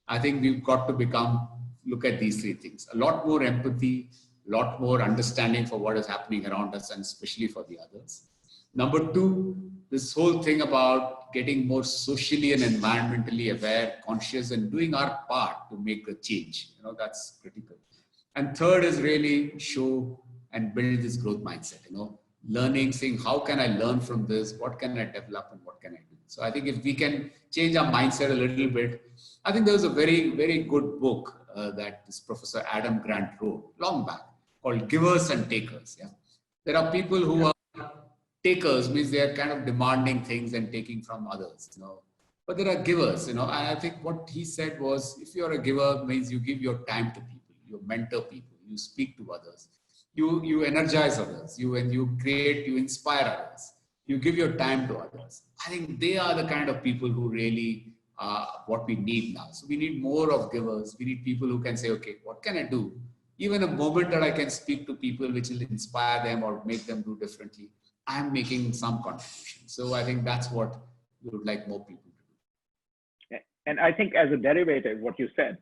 I think we've got to look at these three things: a lot more empathy, a lot more understanding for what is happening around us, and especially for the others. Number two, this whole thing about getting more socially and environmentally aware, conscious, and doing our part to make the change. That's critical. And third is really show and build this growth mindset, learning, saying, how can I learn from this? What can I develop and what can I do? So I think if we can change our mindset a little bit, I think there was a very, very good book that this Professor Adam Grant wrote long back called Givers and Takers. Yeah, there are people who are takers, means they are kind of demanding things and taking from others, but there are givers, and I think what he said was, if you're a giver, means you give your time to people, you mentor people, you speak to others, you energize others, when you create, you inspire others, you give your time to others. I think they are the kind of people who really what we need now. So we need more of givers. We need people who can say, okay, what can I do? Even a moment that I can speak to people which will inspire them or make them do differently, I'm making some contribution. So I think that's what we would like more people to do. And I think as a derivative, what you said,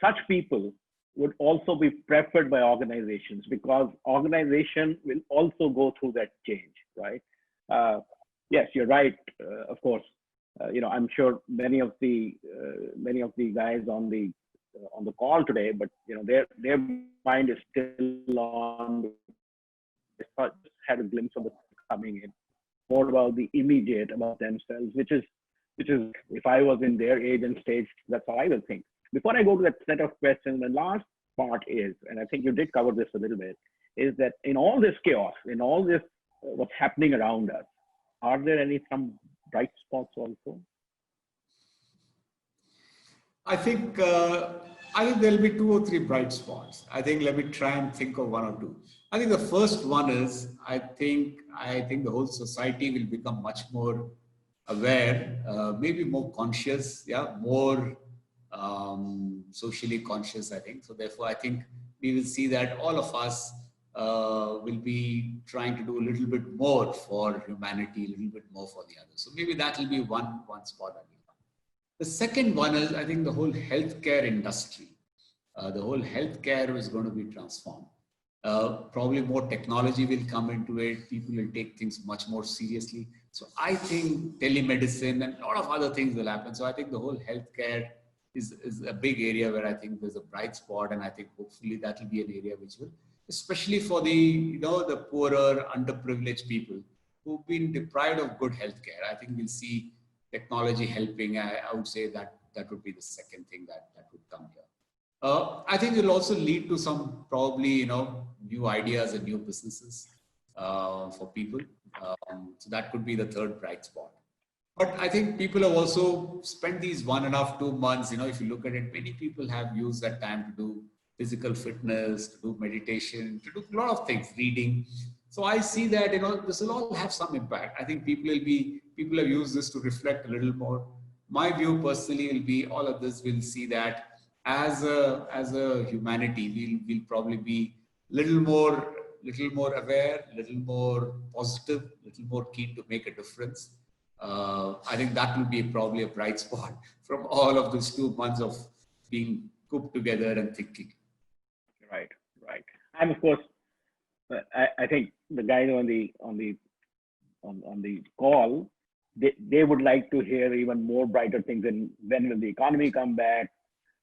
such people would also be preferred by organizations, because organization will also go through that change, right? Yes, you're right. Of course, I'm sure many of the guys on the call today, but their mind is still on. I just had a glimpse of it coming in, more about the immediate, about themselves, which is if I was in their age and stage, that's how I would think. Before I go to that set of questions, the last part is, and I think you did cover this a little bit, is that in all this chaos, in all this what's happening around us, are there some bright spots also? I think there'll be 2 or 3 bright spots. I think let me try and think of 1 or 2. I think the first one is, I think the whole society will become much more aware, maybe more conscious, more socially conscious, I think. So therefore, I think we will see that all of us will be trying to do a little bit more for humanity, a little bit more for the others. So maybe that will be one spot I will. The second one is, I think the whole healthcare industry, the whole healthcare is going to be transformed. Probably more technology will come into it. People will take things much more seriously. So I think telemedicine and a lot of other things will happen. So I think the whole healthcare is a big area where I think there's a bright spot, and I think hopefully that will be an area which will, especially for the the poorer, underprivileged people who've been deprived of good healthcare. I think we'll see technology helping. I would say that would be the second thing that would come here. I think it will also lead to some probably new ideas and new businesses for people. So that could be the third bright spot. But I think people have also spent these 1.5 to 2 months. If you look at it, many people have used that time to do physical fitness, to do meditation, to do a lot of things, reading. So I see that this will all have some impact. I think people have used this to reflect a little more. My view personally will be all of this will see that as a humanity, we'll probably be little more aware, little more positive, little more keen to make a difference. I think that will be probably a bright spot from all of these 2 months of being cooped together and thinking. Right. And of course, I think the guys on the call, they would like to hear even more brighter things. And when will the economy come back?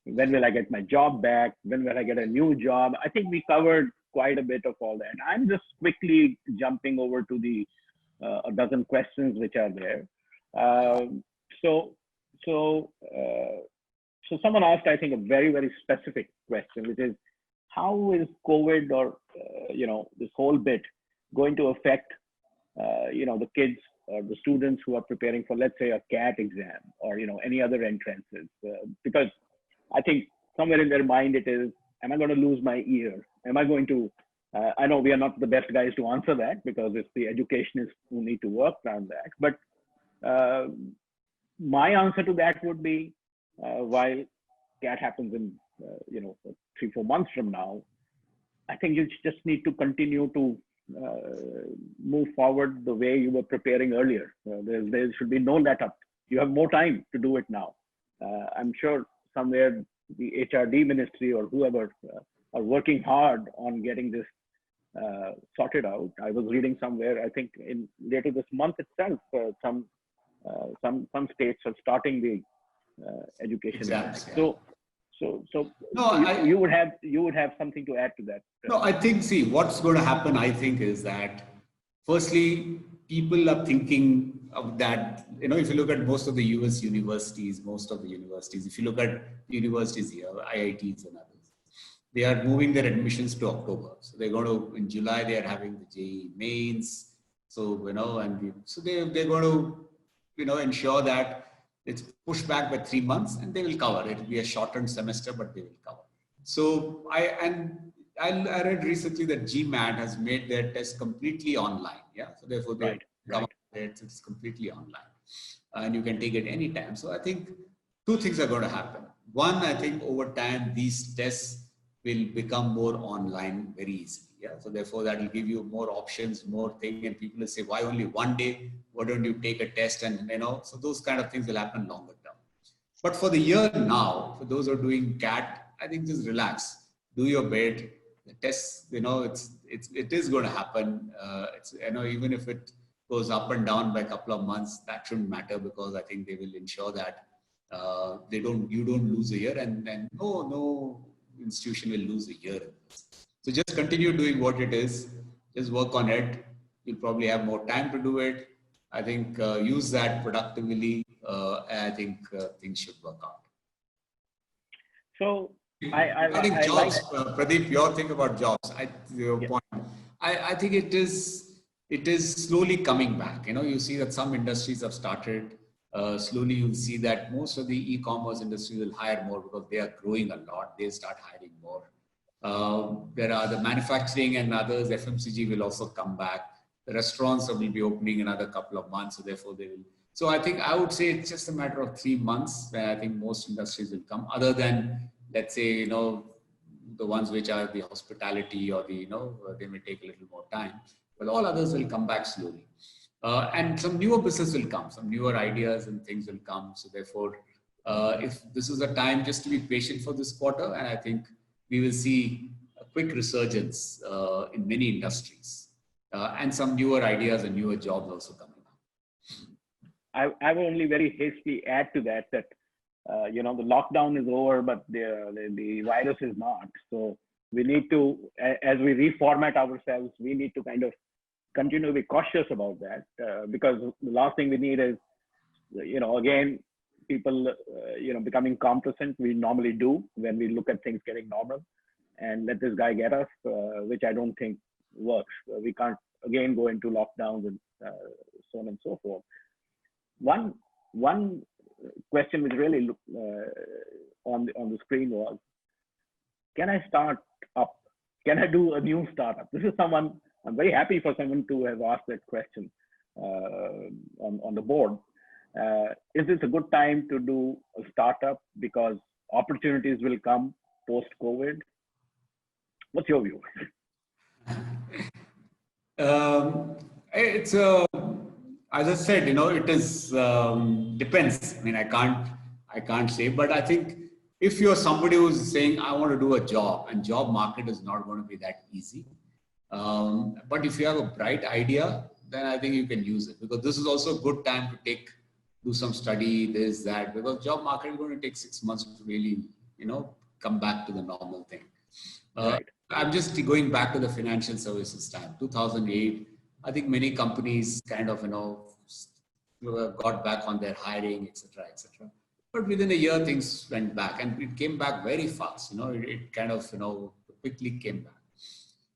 When will I get my job back? When will I get a new job? I think we covered quite a bit of all that. I'm just quickly jumping over to the a dozen questions which are there. So So someone asked, I think, a very, very specific question, which is, how is COVID or, this whole bit going to affect, the kids or the students who are preparing for, let's say, a CAT exam or, any other entrances? Because I think somewhere in their mind it is, am I going to lose my year? Am I going to, I know we are not the best guys to answer that because it's the educationists who need to work around that. But my answer to that would be, while CAT happens in, 3-4 months from now, I think you just need to continue to move forward the way you were preparing earlier. There should be no let up. You have more time to do it now. I'm sure somewhere the HRD ministry or whoever are working hard on getting this sorted out. I was reading somewhere, I think in later this month itself, some states are starting the education. Exactly. So no, you would have something to add to that. No, I think, see, what's going to happen, I think, is that firstly, people are thinking of that, if you look at most of the US universities, if you look at universities here, IITs and others, they are moving their admissions to October. So they're going to, in July, they are having the JEE mains. So, so they're going to, ensure that it's pushed back by 3 months and they will cover. It will be a shortened semester, but they will cover. So I read recently that GMAT has made their test completely online. Yeah. So therefore they cover it. It's completely online and you can take it anytime. So I think 2 things are going to happen. One, I think over time, these tests will become more online very easily. Yeah. So therefore that will give you more options, more things, and people will say, why only 1 day? Why don't you take a test? And, so those kind of things will happen longer term. But for the year now, for those who are doing CAT, I think just relax, do your bit. The tests, it is going to happen. Even if it goes up and down by a couple of months, that shouldn't matter because I think they will ensure that you don't lose a year, and no institution will lose a year. So just continue doing what it is. Just work on it. You'll probably have more time to do it. I think use that productively. I think things should work out. So I think jobs, Pradeep, your thing about jobs, your point. I think it is slowly coming back. You see that some industries have started. Slowly you'll see that most of the e-commerce industry will hire more because they are growing a lot. They start hiring more. There are the manufacturing and others, FMCG will also come back. The restaurants will be opening another couple of months, so therefore they will. So I think I would say it's just a matter of 3 months where I think most industries will come, other than, let's say, the ones which are the hospitality or they may take a little more time, but all others will come back slowly. And some newer business will come, some newer ideas and things will come. So therefore, if this is a time just to be patient for this quarter, and I think we will see a quick resurgence in many industries and some newer ideas and newer jobs also coming up. I will only very hastily add to that the lockdown is over, but the virus is not. So we need to, as we reformat ourselves, we need to kind of continue to be cautious about that because the last thing we need is, again, people, becoming complacent. We normally do when we look at things getting normal, and let this guy get us, which I don't think works. We can't again go into lockdowns and so on and so forth. One question which really on the screen was, can I start up? Can I do a new startup? This is someone, I'm very happy for someone to have asked that question on the board. Is this a good time to do a startup because opportunities will come post-COVID? What's your view? It's as I said, it is depends. I mean, I can't say, but I think if you're somebody who's saying I want to do a job, and job market is not going to be that easy. But if you have a bright idea, then I think you can use it, because this is also a good time to do some study, this, that, because job market is going to take 6 months to really, come back to the normal thing. Right. I'm just going back to the financial services time, 2008. I think many companies kind of, got back on their hiring, etc., etc. But within a year, things went back, and it came back very fast. It kind of, quickly came back.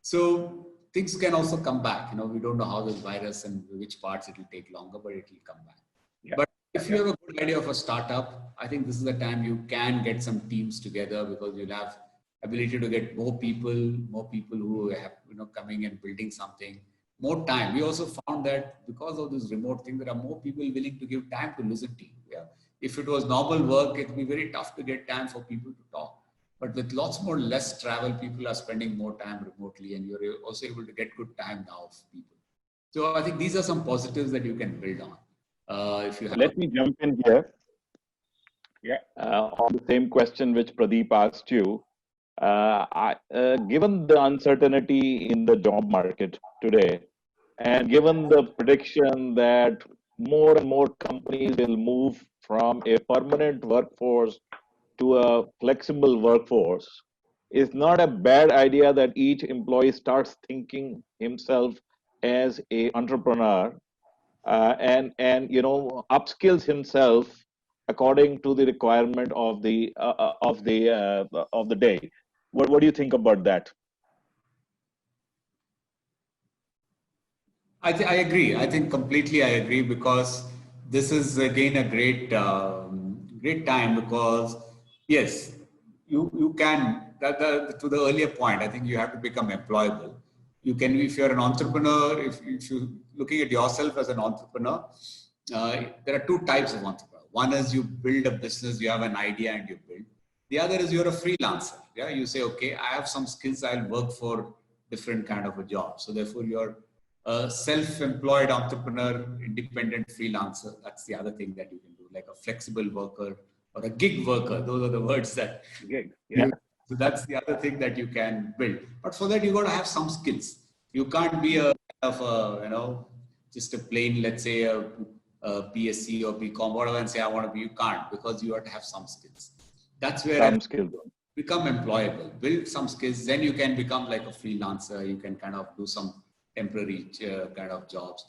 So things can also come back. We don't know how this virus and which parts it will take longer, but it will come back. Yeah. But if you have a good idea of a startup, I think this is the time you can get some teams together, because you'll have ability to get more people who have, coming and building something, more time. We also found that because of this remote thing, there are more people willing to give time to listen to you. Yeah. If it was normal work, it would be very tough to get time for people to talk. But with less travel, people are spending more time remotely, and you're also able to get good time now for people. So I think these are some positives that you can build on. If you have Let me jump in here. Yeah. On the same question which Pradeep asked you, given the uncertainty in the job market today, and given the prediction that more and more companies will move from a permanent workforce to a flexible workforce, it's not a bad idea that each employee starts thinking himself as a entrepreneur, and upskills himself according to the requirement of the day. What do you think about that? I agree. I think completely I agree, because this is again a great time, because yes, you can, to the earlier point, I think you have to become employable. You can, if you're an entrepreneur, if you're looking at yourself as an entrepreneur, there are two types of entrepreneur. One is you build a business, you have an idea and you build. The other is you're a freelancer. Yeah, you say, okay, I have some skills, I'll work for different kind of a job. So therefore you're a self-employed entrepreneur, independent freelancer. That's the other thing that you can do, like a flexible worker or a gig worker. Those are the words that Gig. Yeah. So that's the other thing that you can build. But for that, you got to have some skills. You can't be just a plain, let's say a BSc or BCom, whatever, and say I want to be. You can't, because you have to have some skills. That's where Some skills. Become employable, build some skills. Then you can become like a freelancer. You can kind of do some temporary kind of jobs.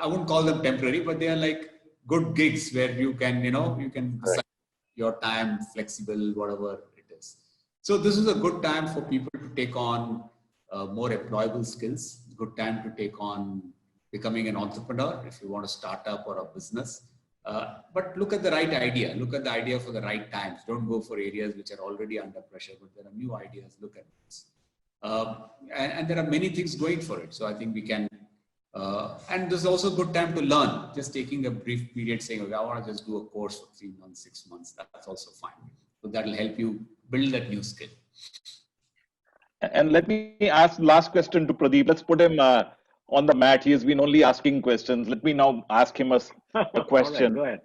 I wouldn't call them temporary, but they are like good gigs where you can, you can decide your time, flexible, whatever it is. So this is a good time for people to take on more employable skills. Good time to take on becoming an entrepreneur if you want to start up or a business. But look at the right idea. Look at the idea for the right times. Don't go for areas which are already under pressure, but there are new ideas. Look at this. And there are many things going for it. So I think we can, and there's also a good time to learn. Just taking a brief period saying, okay, I want to just do a course for 3 months, 6 months. That's also fine. So that will help you build that new skill. And let me ask last question to Pradeep. Let's put him on the mat. He has been only asking questions. Let me now ask him a question. All right,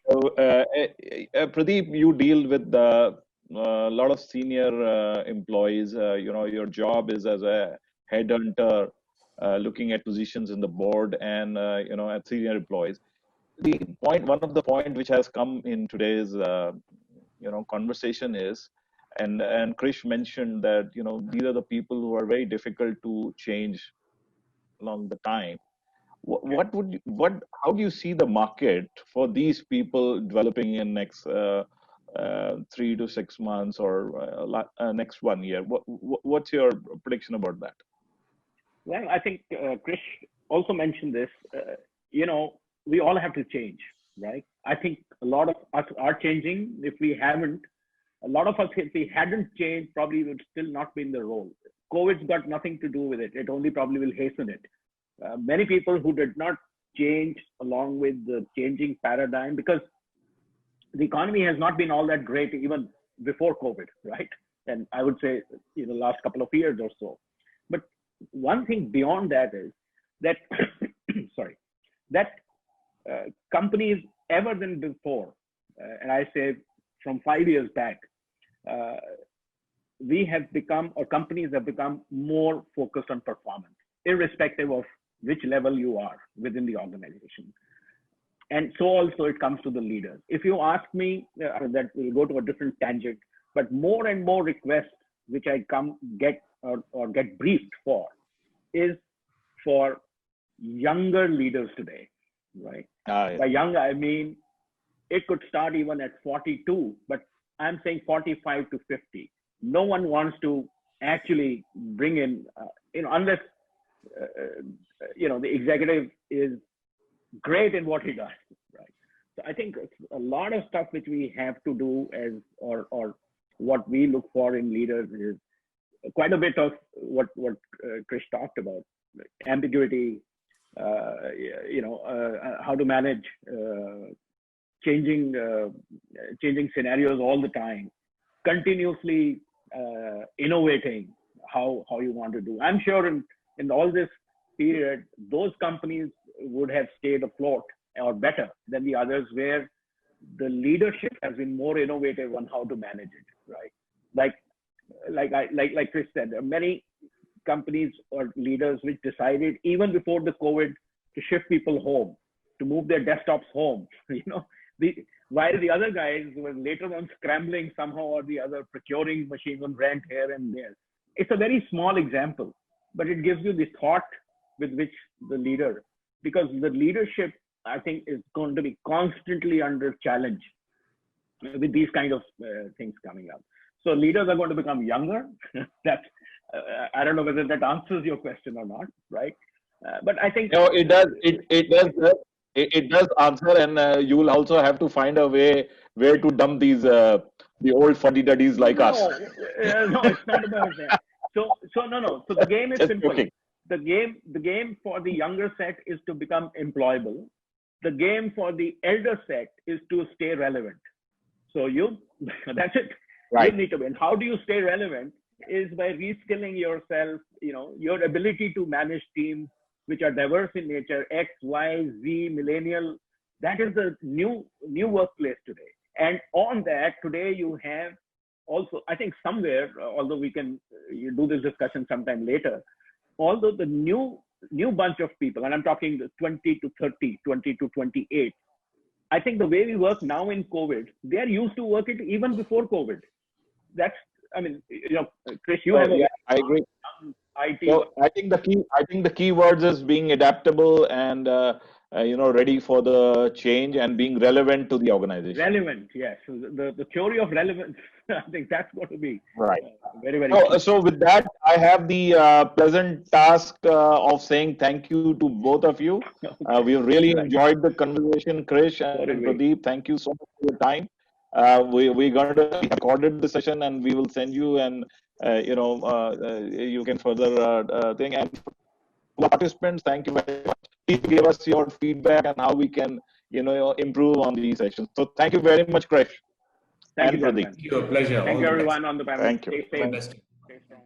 go ahead. Pradeep, you deal with a lot of senior employees. Your job is as a headhunter, looking at positions in the board and at senior employees. One of the point which has come in today's conversation is, and Krish mentioned that these are the people who are very difficult to change along the time. How do you see the market for these people developing in next 3 to 6 months or next 1 year? What's your prediction about that? Well, I think Krish also mentioned this. We all have to change, right? I think a lot of us are changing. If we hadn't changed, probably would still not be in the role. COVID's got nothing to do with it. It only probably will hasten it. Many people who did not change along with the changing paradigm, because the economy has not been all that great even before COVID, right? And I would say in the last couple of years or so. But one thing beyond that is that, companies ever than before, and I say from 5 years back, companies have become more focused on performance, irrespective of which level you are within the organization. And so also it comes to the leaders. If you ask me, that will go to a different tangent, but more and more requests which I get briefed for is for younger leaders today, right? Yeah. By young, I mean it could start even at 42, but I'm saying 45 to 50. No one wants to actually bring in, unless, the executive is great in what he does, right? So I think a lot of stuff which we have to do or what we look for in leaders is quite a bit of what Krish talked about, like ambiguity, how to manage changing scenarios all the time, continuously innovating how you want to do. I'm sure in all this period, those companies would have stayed afloat or better than the others where the leadership has been more innovative on how to manage it, right? Like Chris said, there are many companies or leaders which decided even before the COVID to shift people home, to move their desktops home, while the other guys were later on scrambling somehow or the other, procuring machines on rent here and there. It's a very small example, but it gives you the thought with which the leader, because the leadership, I think, is going to be constantly under challenge with these kind of things coming up. So leaders are going to become younger. I don't know whether that answers your question or not, right? But I think it does. It does answer, and you will also have to find a way where to dump these the old fuddy-duddies like us. No, it's not about that. So no. So the game is Just simple. joking. The game for the younger set is to become employable. The game for the elder set is to stay relevant. So that's it. Right. You need to be. And how do you stay relevant? Is by reskilling yourself. Your ability to manage teams which are diverse in nature, X, Y, Z, millennial. That is the new workplace today. And on that, today you have also, I think somewhere, although we can do this discussion sometime later, although the new bunch of people, and I'm talking the 20 to 30, 20 to 28, I think the way we work now in COVID, they are used to work it even before COVID. Chris, you have I agree. IT. So I think the key words is being adaptable and ready for the change and being relevant to the organization. Relevant, yes. So the theory of relevance, I think that's going to be right. Very, very. So with that, I have the pleasant task of saying thank you to both of you. Okay. We really enjoyed the conversation, Krish and Pradeep. Thank you so much for your time. We're going to record the session and we will send you, and you can further thing. And to participants, thank you very much. Please give us your feedback and how we can improve on these sessions. So thank you very much, Krish. Thank you, Pradeep. Thank you. A pleasure. Thank you, everyone on the panel. Thank you. Stay safe. Stay strong.